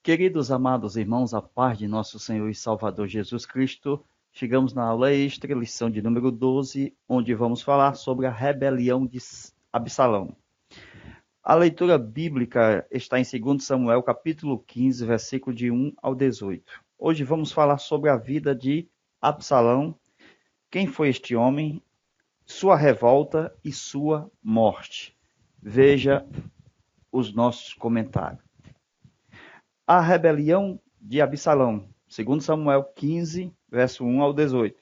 Queridos amados irmãos, a paz de nosso Senhor e Salvador Jesus Cristo, chegamos na aula extra, lição de número 12, onde vamos falar sobre a rebelião de Absalão. A leitura bíblica está em 2 Samuel, capítulo 15, versículo de 1 ao 18. Hoje vamos falar sobre a vida de Absalão, quem foi este homem, sua revolta e sua morte. Veja os nossos comentários. A rebelião de Absalão, 2 Samuel 15, verso 1 ao 18.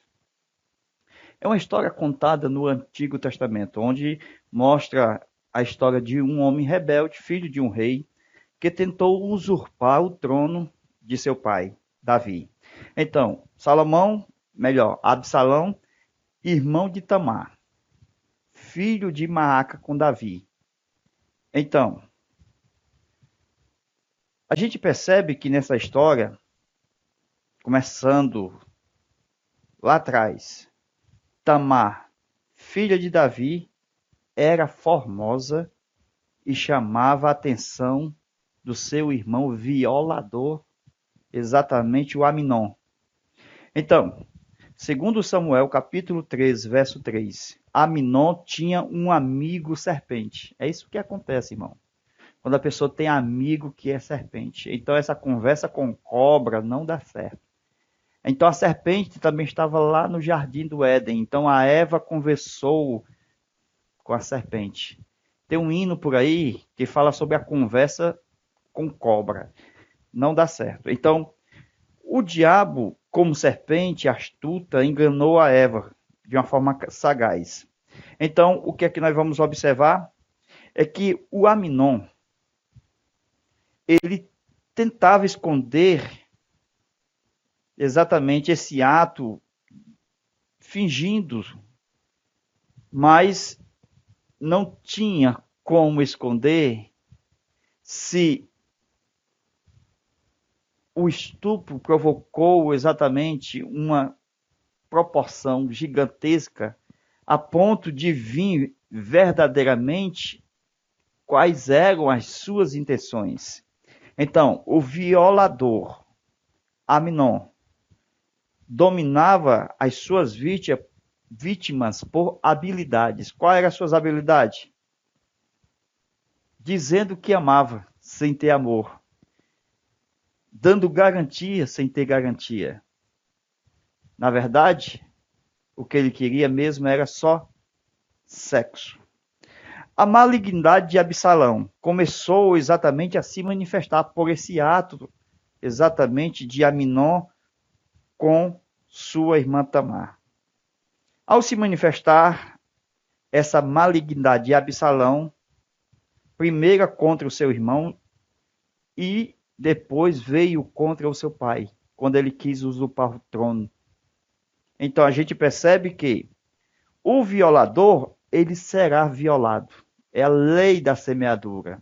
É uma história contada no Antigo Testamento, onde mostra a história de um homem rebelde, filho de um rei, que tentou usurpar o trono de seu pai, Davi. Então, Absalão, irmão de Tamar, filho de Maaca com Davi. Então, a gente percebe que nessa história, começando lá atrás, Tamar, filha de Davi, era formosa e chamava a atenção do seu irmão violador, exatamente o Aminon. Então, segundo Samuel, capítulo 13, verso 3, Aminon tinha um amigo serpente. É isso que acontece, irmão. Quando a pessoa tem amigo que é serpente. Então, essa conversa com cobra não dá certo. Então, a serpente também estava lá no jardim do Éden. Então, a Eva conversou com a serpente. Tem um hino por aí que fala sobre a conversa com cobra. Não dá certo. Então, o diabo, como serpente astuta, enganou a Eva de uma forma sagaz. Então, o que é que nós vamos observar? É que o Aminon, ele tentava esconder exatamente esse ato, fingindo, mas não tinha como esconder se o estupro provocou exatamente uma proporção gigantesca a ponto de vir verdadeiramente quais eram as suas intenções. Então, o violador, Aminon, dominava as suas vítimas por habilidades. Quais eram as suas habilidades? Dizendo que amava, sem ter amor. Dando garantia, sem ter garantia. Na verdade, o que ele queria mesmo era só sexo. A malignidade de Absalão começou exatamente a se manifestar por esse ato exatamente de Aminon com sua irmã Tamar. Ao se manifestar essa malignidade de Absalão, primeiro contra o seu irmão e depois veio contra o seu pai, quando ele quis usurpar o trono. Então a gente percebe que o violador, ele será violado. É a lei da semeadura.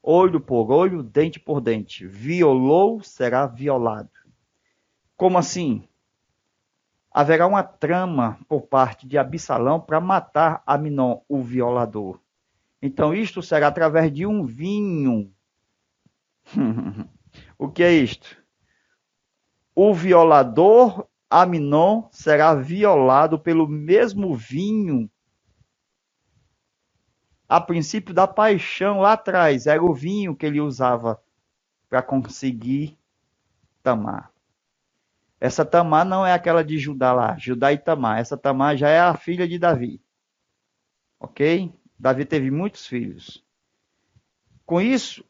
Olho por olho, dente por dente. Violou, será violado. Como assim? Haverá uma trama por parte de Absalão para matar Aminon, o violador. Então isto será através de um vinho. O que é isto? O violador Aminon será violado pelo mesmo vinho. A princípio da paixão lá atrás, era o vinho que ele usava para conseguir Tamar. Essa Tamar não é aquela de Judá lá, Judá e Tamar. Essa Tamar já é a filha de Davi. Ok? Davi teve muitos filhos. Com isso,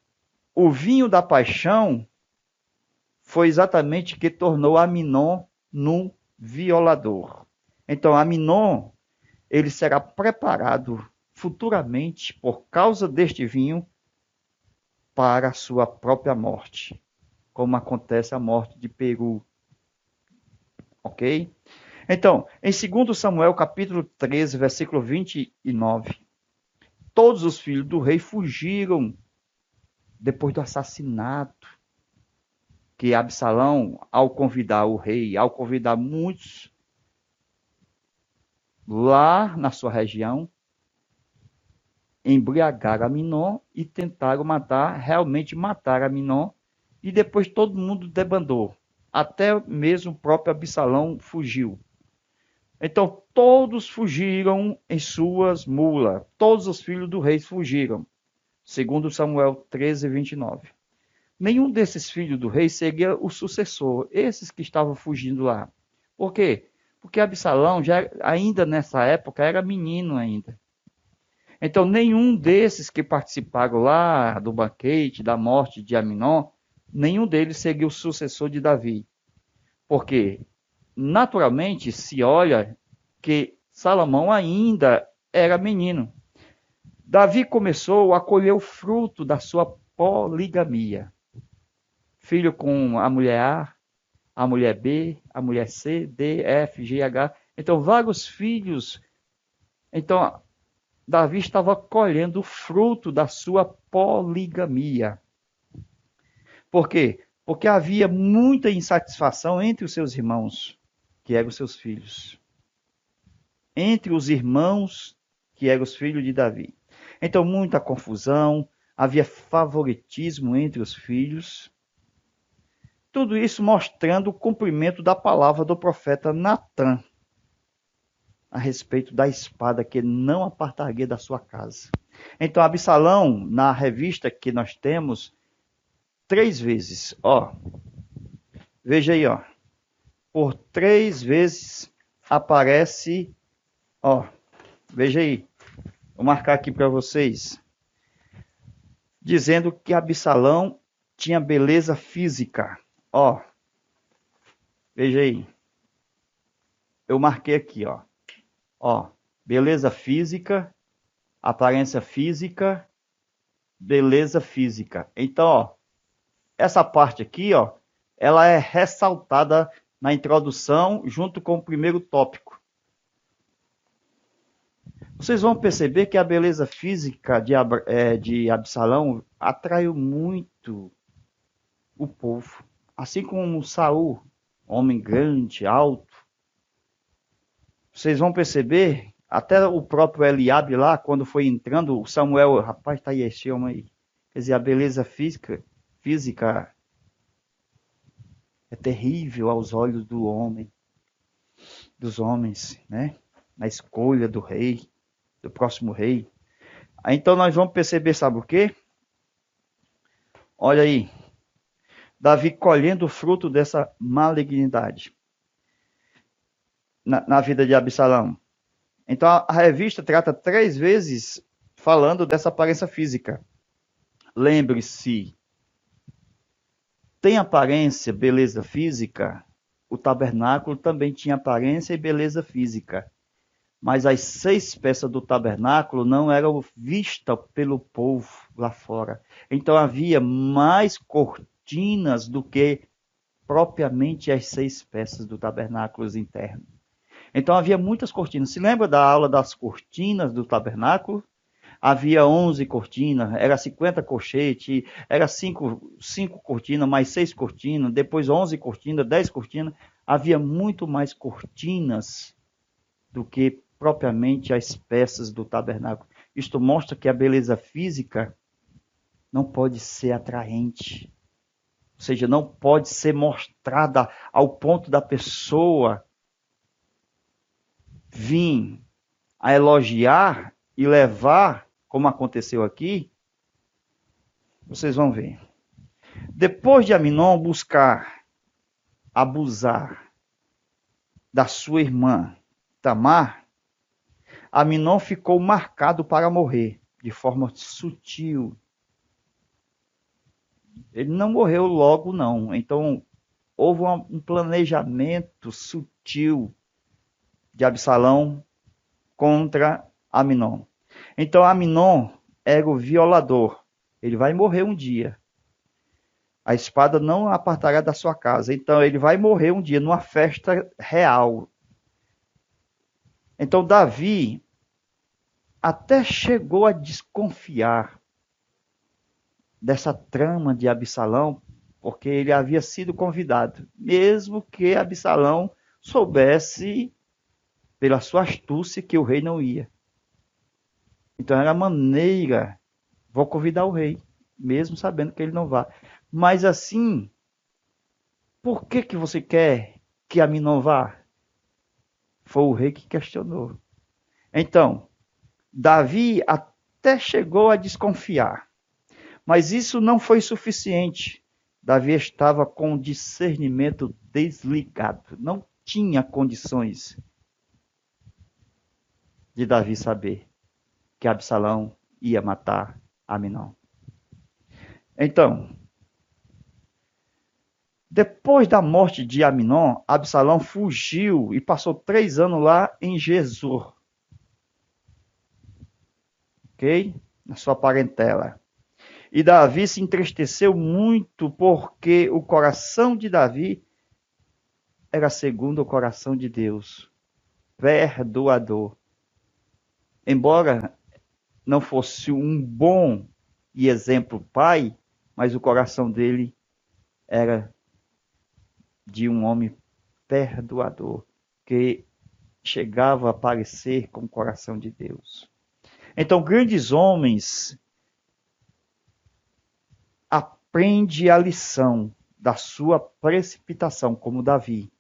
o vinho da paixão foi exatamente o que tornou Aminon num violador. Então, Aminon, ele será preparado futuramente, por causa deste vinho, para a sua própria morte, como acontece a morte de Peru. Ok? Então, em 2 Samuel, capítulo 13, versículo 29, todos os filhos do rei fugiram depois do assassinato que Absalão, ao convidar o rei, ao convidar muitos lá na sua região, embriagaram Aminon e tentaram realmente matar Aminon e depois todo mundo debandou. Até mesmo o próprio Absalão fugiu. Então todos fugiram em suas mulas. Todos os filhos do rei fugiram. Segundo Samuel 13, 29. Nenhum desses filhos do rei seria o sucessor. Esses que estavam fugindo lá. Por quê? Porque Absalão, já, ainda nessa época, era menino ainda. Então nenhum desses que participaram lá do banquete, da morte de Aminon, nenhum deles seria o sucessor de Davi. Porque, naturalmente, se olha que Salomão ainda era menino. Davi começou a colher o fruto da sua poligamia. Filho com a mulher a mulher B, a mulher C, D, F, G, H. Então, vários filhos. Então, Davi estava colhendo o fruto da sua poligamia. Por quê? Porque havia muita insatisfação entre os seus irmãos, que eram os seus filhos. Entre os irmãos, que eram os filhos de Davi. Então, muita confusão, havia favoritismo entre os filhos. Tudo isso mostrando o cumprimento da palavra do profeta Natã a respeito da espada que não apartaria da sua casa. Então, Absalão, na revista que nós temos, 3 vezes, veja aí, por 3 vezes aparece, veja aí, vou marcar aqui para vocês, dizendo que Absalão tinha beleza física. Veja aí. Eu marquei aqui, beleza física, aparência física, beleza física. Então, essa parte aqui, ela é ressaltada na introdução junto com o primeiro tópico. Vocês vão perceber que a beleza física de Absalão atraiu muito o povo. Assim como Saul, homem grande, alto. Vocês vão perceber, até o próprio Eliabe lá, quando foi entrando, o Samuel, rapaz, tá aí esse homem aí. Quer dizer, a beleza física é terrível aos olhos do homem, dos homens, né? Na escolha do rei, do próximo rei. Então nós vamos perceber, sabe o quê? Olha aí. Davi colhendo o fruto dessa malignidade na vida de Absalão. Então a revista trata 3 vezes falando dessa aparência física. Lembre-se, tem aparência, beleza física, o tabernáculo também tinha aparência e beleza física. Mas as 6 peças do tabernáculo não eram vistas pelo povo lá fora. Então havia mais cortinas do que propriamente as 6 peças do tabernáculo interno. Então havia muitas cortinas. Se lembra da aula das cortinas do tabernáculo? Havia 11 cortinas, era 50 colchetes, era 5 cortinas, mais 6 cortinas, depois 11 cortinas, 10 cortinas. Havia muito mais cortinas do que propriamente as peças do tabernáculo. Isto mostra que a beleza física não pode ser atraente. Ou seja, não pode ser mostrada ao ponto da pessoa vir a elogiar e levar, como aconteceu aqui. Vocês vão ver. Depois de Aminon buscar abusar da sua irmã Tamar, Aminon ficou marcado para morrer de forma sutil. Ele não morreu logo, não. Então, houve um planejamento sutil de Absalão contra Aminon. Então, Aminon era o violador. Ele vai morrer um dia. A espada não apartará da sua casa. Então, ele vai morrer um dia numa festa real. Então, Davi até chegou a desconfiar dessa trama de Absalão, porque ele havia sido convidado, mesmo que Absalão soubesse, pela sua astúcia, que o rei não ia. Então era a maneira, vou convidar o rei, mesmo sabendo que ele não vai. Mas assim, por que você quer que Aminon vá? Foi o rei que questionou. Então, Davi até chegou a desconfiar, mas isso não foi suficiente. Davi estava com o discernimento desligado, não tinha condições de Davi saber que Absalão ia matar Aminon. Então, depois da morte de Aminon, Absalão fugiu e passou 3 anos lá em Gesur. Ok? Na sua parentela. E Davi se entristeceu muito porque o coração de Davi era segundo o coração de Deus, perdoador. Embora não fosse um bom e exemplo pai, mas o coração dele era de um homem perdoador, que chegava a parecer com o coração de Deus. Então, grandes homens aprendem a lição da sua precipitação, como Davi.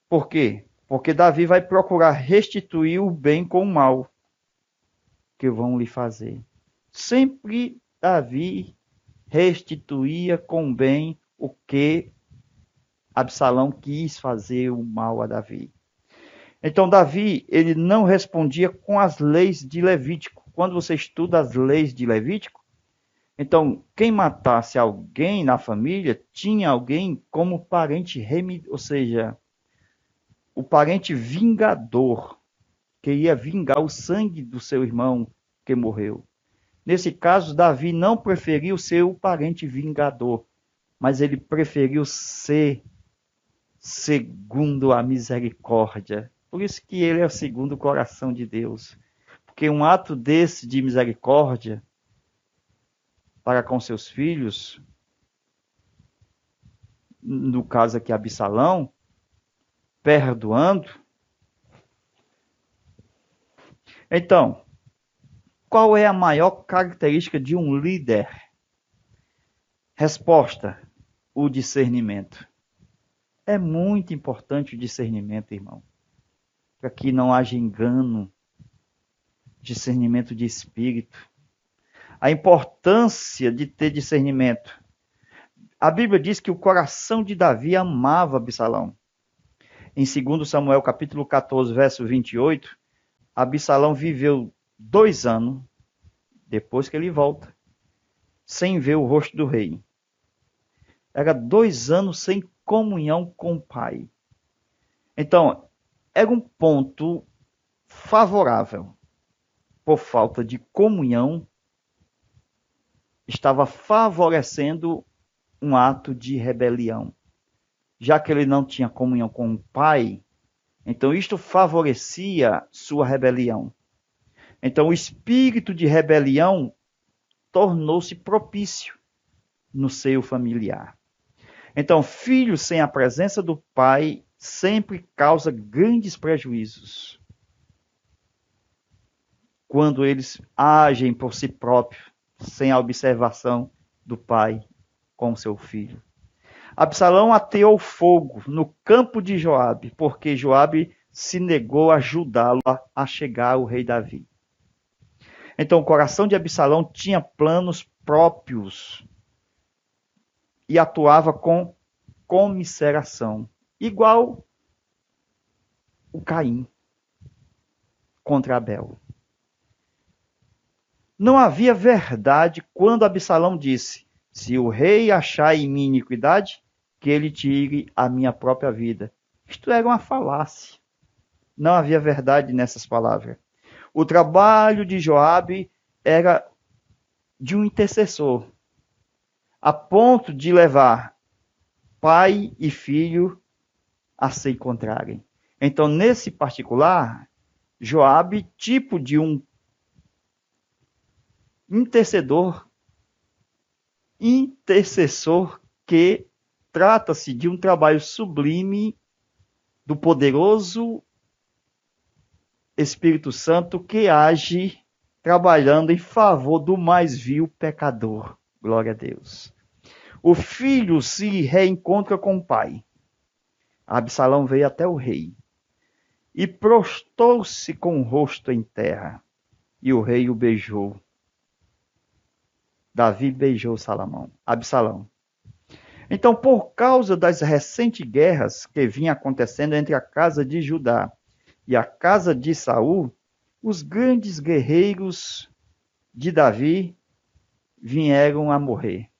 Por quê? Porque Davi vai procurar restituir o bem com o mal que vão lhe fazer. Sempre Davi restituía com o bem o que Absalão quis fazer o mal a Davi. Então Davi, ele não respondia com as leis de Levítico. Quando você estuda as leis de Levítico, então quem matasse alguém na família tinha alguém como parente ou seja, o parente vingador, que ia vingar o sangue do seu irmão que morreu. Nesse caso, Davi não preferiu ser o parente vingador, mas ele preferiu ser segundo a misericórdia. Por isso que ele é o segundo o coração de Deus. Porque um ato desse de misericórdia para com seus filhos, no caso aqui Absalão, perdoando. Então, qual é a maior característica de um líder? Resposta: o discernimento. É muito importante o discernimento, irmão. Para que não haja engano, discernimento de espírito. A importância de ter discernimento. A Bíblia diz que o coração de Davi amava Absalão. Em 2 Samuel capítulo 14, verso 28, Absalão viveu 2 anos, depois que ele volta, sem ver o rosto do rei. Era 2 anos sem comunhão com o pai. Então, era um ponto favorável. Por falta de comunhão, estava favorecendo um ato de rebelião. Já que ele não tinha comunhão com o pai, então isto favorecia sua rebelião. Então o espírito de rebelião tornou-se propício no seio familiar. Então, filhos sem a presença do pai sempre causa grandes prejuízos quando eles agem por si próprios, sem a observação do pai com seu filho. Absalão ateou fogo no campo de Joabe, porque Joabe se negou a ajudá-lo a chegar ao rei Davi. Então, o coração de Absalão tinha planos próprios e atuava com comiseração, igual o Caim contra Abel. Não havia verdade quando Absalão disse: se o rei achar em mim iniquidade, que ele tire a minha própria vida. Isto era uma falácia. Não havia verdade nessas palavras. O trabalho de Joabe era de um intercessor, a ponto de levar pai e filho a se encontrarem. Então, nesse particular, Joabe, tipo de um intercessor que trata-se de um trabalho sublime do poderoso Espírito Santo que age trabalhando em favor do mais vil pecador. Glória a Deus. O filho se reencontra com o pai. Absalão veio até o rei e prostou-se com o rosto em terra. E o rei o beijou. Davi beijou Absalão. Então, por causa das recentes guerras que vinham acontecendo entre a casa de Judá e a casa de Saul, os grandes guerreiros de Davi vieram a morrer.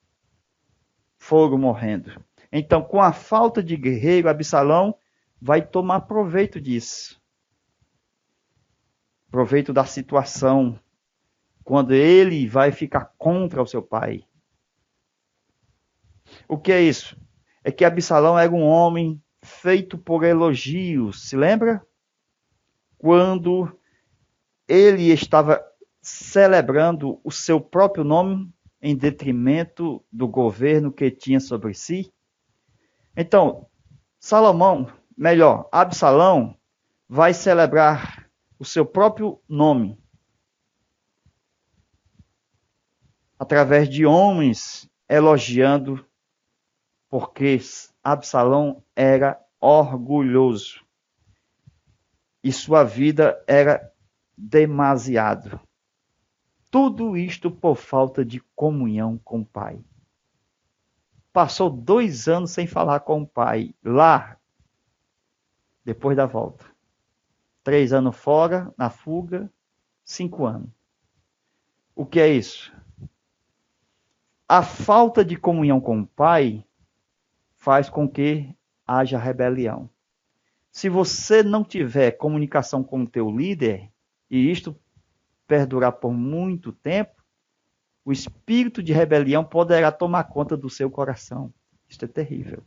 Foram morrendo. Então, com a falta de guerreiro, Absalão vai tomar proveito disso. Proveito da situação, quando ele vai ficar contra o seu pai. O que é isso? É que Absalão era um homem feito por elogios. Se lembra? Quando ele estava celebrando o seu próprio nome em detrimento do governo que tinha sobre si. Então, Absalão vai celebrar o seu próprio nome através de homens elogiando, porque Absalão era orgulhoso e sua vida era demasiado. Tudo isto por falta de comunhão com o pai. Passou 2 anos sem falar com o pai, lá, depois da volta. 3 anos fora, na fuga, 5 anos. O que é isso? A falta de comunhão com o pai faz com que haja rebelião. Se você não tiver comunicação com o teu líder, e isto perdurar por muito tempo, o espírito de rebelião poderá tomar conta do seu coração. Isto é terrível.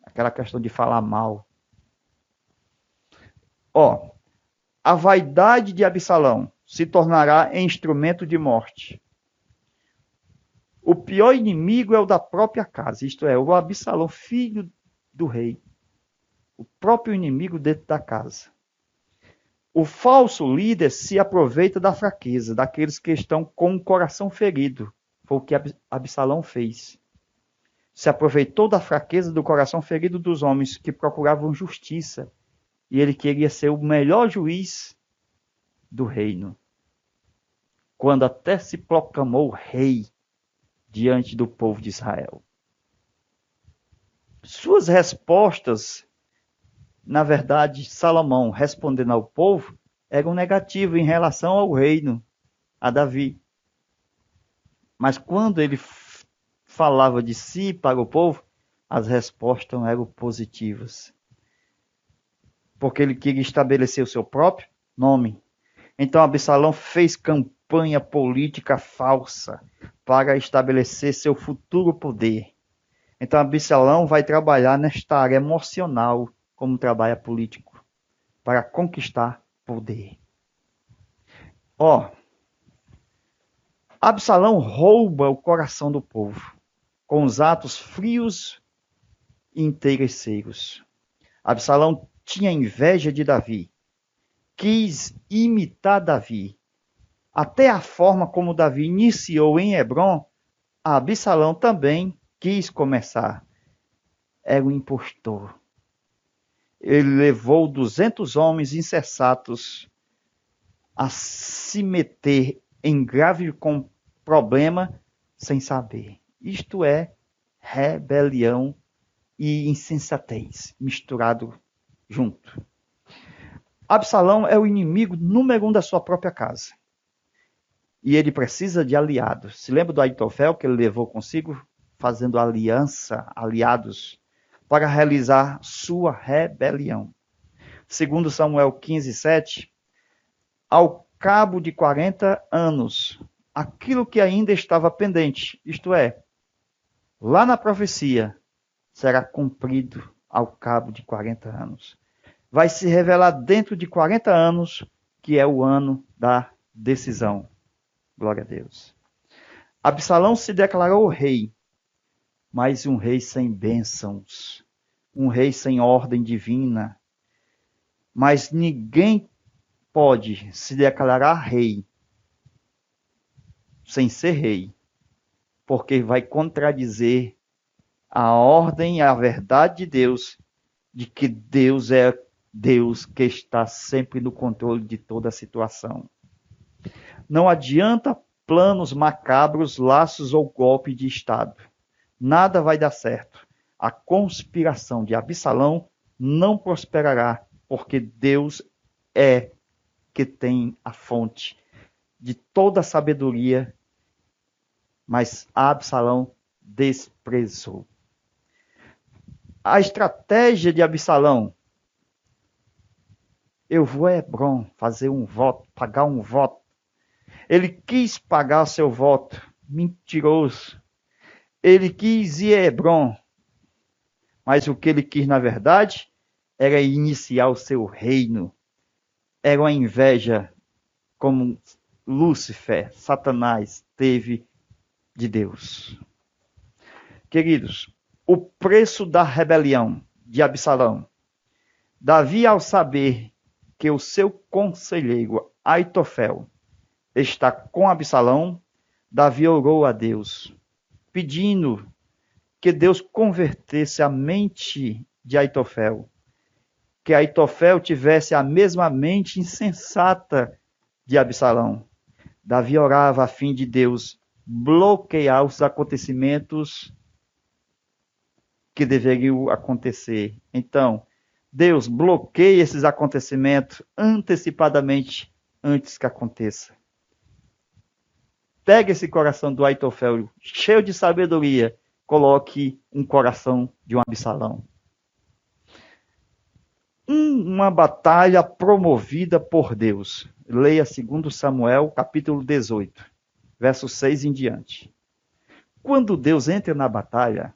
Aquela questão de falar mal. A vaidade de Absalão se tornará instrumento de morte. O pior inimigo é o da própria casa, isto é, o Absalão, filho do rei. O próprio inimigo dentro da casa. O falso líder se aproveita da fraqueza, daqueles que estão com o coração ferido. Foi o que Absalão fez. Se aproveitou da fraqueza do coração ferido dos homens que procuravam justiça. E ele queria ser o melhor juiz do reino. Quando até se proclamou rei diante do povo de Israel. Suas respostas, na verdade, Salomão respondendo ao povo, eram negativas em relação ao reino, a Davi. Mas quando ele falava de si para o povo, as respostas eram positivas. Porque ele queria estabelecer o seu próprio nome. Então Absalão fez campanha política falsa para estabelecer seu futuro poder. Então Absalão vai trabalhar nesta área emocional, como trabalha político, para conquistar poder. Absalão rouba o coração do povo com os atos frios e interesseiros. Absalão tinha inveja de Davi, quis imitar Davi. Até a forma como Davi iniciou em Hebrom, Absalão também quis começar. Era um impostor. Ele levou 200 homens insensatos a se meter em grave problema sem saber. Isto é rebelião e insensatez misturado junto. Absalão é o inimigo número 1 da sua própria casa. E ele precisa de aliados. Se lembra do Aitofel que ele levou consigo? Fazendo aliados, para realizar sua rebelião. Segundo Samuel 15:7, ao cabo de 40 anos, aquilo que ainda estava pendente, isto é, lá na profecia, será cumprido ao cabo de 40 anos. Vai se revelar dentro de 40 anos, que é o ano da decisão. Glória a Deus. Absalão se declarou rei, mas um rei sem bênçãos, um rei sem ordem divina. Mas ninguém pode se declarar rei sem ser rei. porque vai contradizer a ordem e a verdade de Deus, de que Deus é Deus que está sempre no controle de toda a situação. Não adianta planos macabros, laços ou golpe de Estado. Nada vai dar certo. A conspiração de Absalão não prosperará, porque Deus é que tem a fonte de toda a sabedoria, mas Absalão desprezou. A estratégia de Absalão: eu vou a Hebrom fazer um voto, pagar um voto. Ele quis pagar seu voto, mentiroso. Ele quis ir a Hebrom, mas o que ele quis, na verdade, era iniciar o seu reino. Era uma inveja como Lúcifer, Satanás, teve de Deus. Queridos, o preço da rebelião de Absalão. Davi, ao saber que o seu conselheiro Aitofel está com Absalão, Davi orou a Deus, pedindo que Deus convertesse a mente de Aitofel, que Aitofel tivesse a mesma mente insensata de Absalão. Davi orava a fim de Deus bloquear os acontecimentos que deveriam acontecer. Então, Deus bloqueia esses acontecimentos antecipadamente antes que aconteça. Pegue esse coração do Aitofel, cheio de sabedoria, coloque um coração de um Absalão. Uma batalha promovida por Deus. Leia 2 Samuel, capítulo 18, verso 6 em diante. Quando Deus entra na batalha,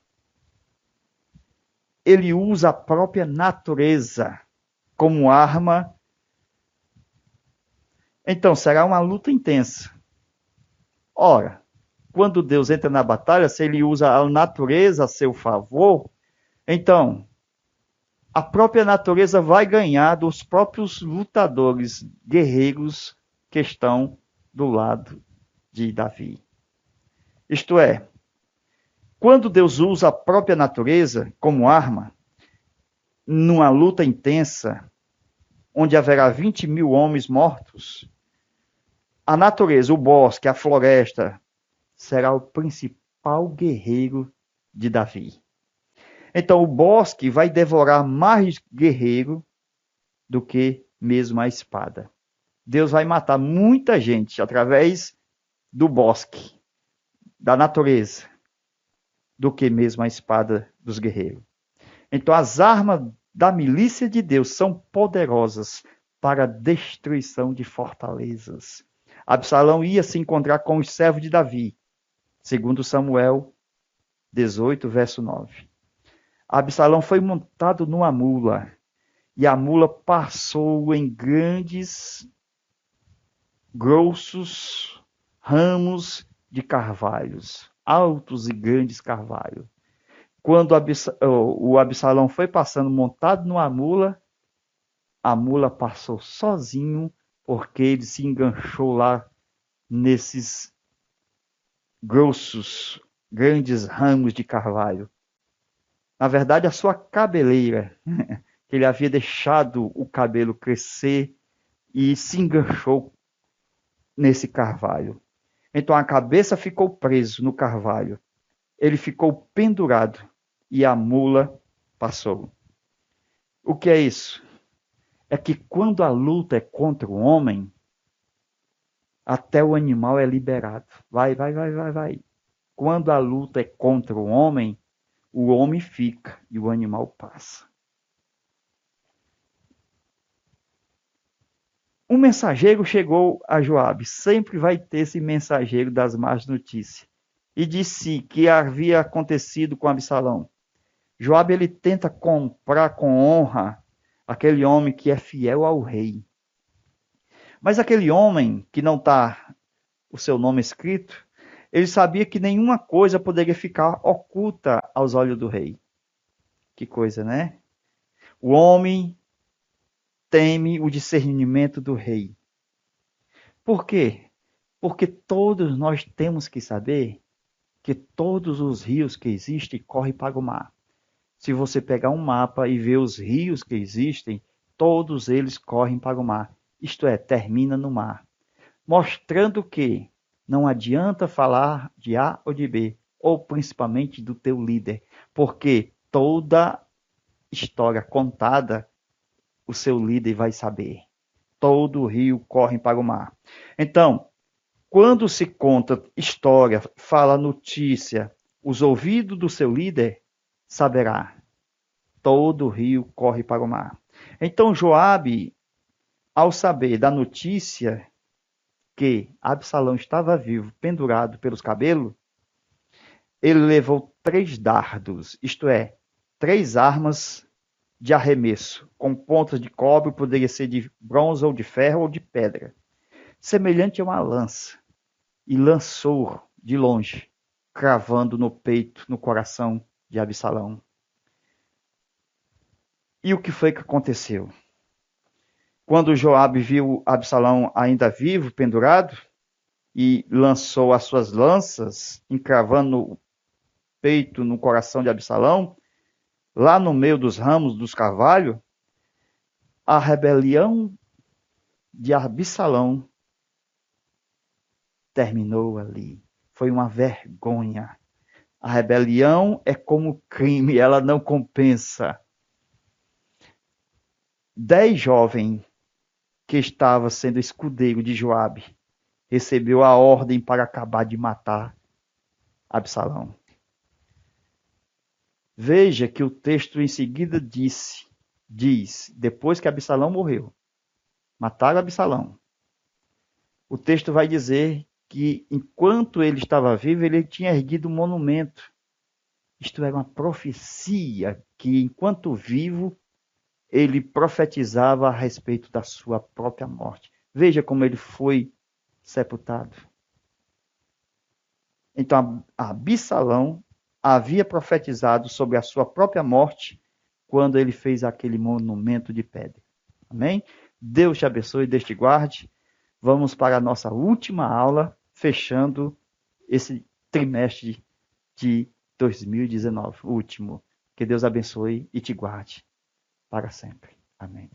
ele usa a própria natureza como arma. Então, será uma luta intensa. Ora, quando Deus entra na batalha, se ele usa a natureza a seu favor, então a própria natureza vai ganhar dos próprios lutadores, guerreiros que estão do lado de Davi. Isto é, quando Deus usa a própria natureza como arma, numa luta intensa, onde haverá 20.000 homens mortos, a natureza, o bosque, a floresta, será o principal guerreiro de Davi. Então, o bosque vai devorar mais guerreiro do que mesmo a espada. Deus vai matar muita gente através do bosque, da natureza, do que mesmo a espada dos guerreiros. Então, as armas da milícia de Deus são poderosas para a destruição de fortalezas. Absalão ia se encontrar com os servos de Davi, segundo Samuel 18, verso 9. Absalão foi montado numa mula, e a mula passou em grandes, grossos ramos de carvalhos, altos e grandes carvalhos. Quando o Absalão foi passando montado numa mula, a mula passou sozinho, porque ele se enganchou lá nesses grossos, grandes ramos de carvalho. Na verdade, a sua cabeleira, que ele havia deixado o cabelo crescer e se enganchou nesse carvalho. Então a cabeça ficou presa no carvalho. Ele ficou pendurado e a mula passou. O que é isso? É que quando a luta é contra o homem, até o animal é liberado. Vai. Quando a luta é contra o homem fica e o animal passa. Um mensageiro chegou a Joabe. Sempre vai ter esse mensageiro das más notícias. E disse que havia acontecido com Absalão. Joabe, ele tenta comprar com honra aquele homem que é fiel ao rei. Mas aquele homem que não está o seu nome escrito, ele sabia que nenhuma coisa poderia ficar oculta aos olhos do rei. Que coisa, né? O homem teme o discernimento do rei. Por quê? Porque todos nós temos que saber que todos os rios que existem correm para o mar. Se você pegar um mapa e ver os rios que existem, todos eles correm para o mar. Isto é, termina no mar. Mostrando que não adianta falar de A ou de B, ou principalmente do teu líder, porque toda história contada, o seu líder vai saber. Todo rio corre para o mar. Então, quando se conta história, fala notícia, os ouvidos do seu líder saberá. Todo rio corre para o mar. Então Joabe, ao saber da notícia que Absalão estava vivo, pendurado pelos cabelos, ele levou 3 dardos, isto é, 3 armas de arremesso, com pontas de cobre, poderia ser de bronze ou de ferro ou de pedra, semelhante a uma lança, e lançou de longe, cravando no peito, no coração de Absalão. E o que foi que aconteceu? Quando Joabe viu Absalão ainda vivo, pendurado, e lançou as suas lanças, encravando no peito, no coração de Absalão, lá no meio dos ramos dos carvalhos, a rebelião de Absalão terminou ali. Foi uma vergonha. A rebelião é como crime, ela não compensa. 10 jovens que estavam sendo escudeiro de Joabe recebeu a ordem para acabar de matar Absalão. Veja que o texto em seguida diz, depois que Absalão morreu, mataram Absalão. O texto vai dizer que enquanto ele estava vivo, ele tinha erguido um monumento. Isto era uma profecia que, enquanto vivo, ele profetizava a respeito da sua própria morte. Veja como ele foi sepultado. Então, Absalão havia profetizado sobre a sua própria morte quando ele fez aquele monumento de pedra. Amém? Deus te abençoe e Deus te guarde. Vamos para a nossa última aula, fechando esse trimestre de 2019, o último. Que Deus abençoe e te guarde para sempre. Amém.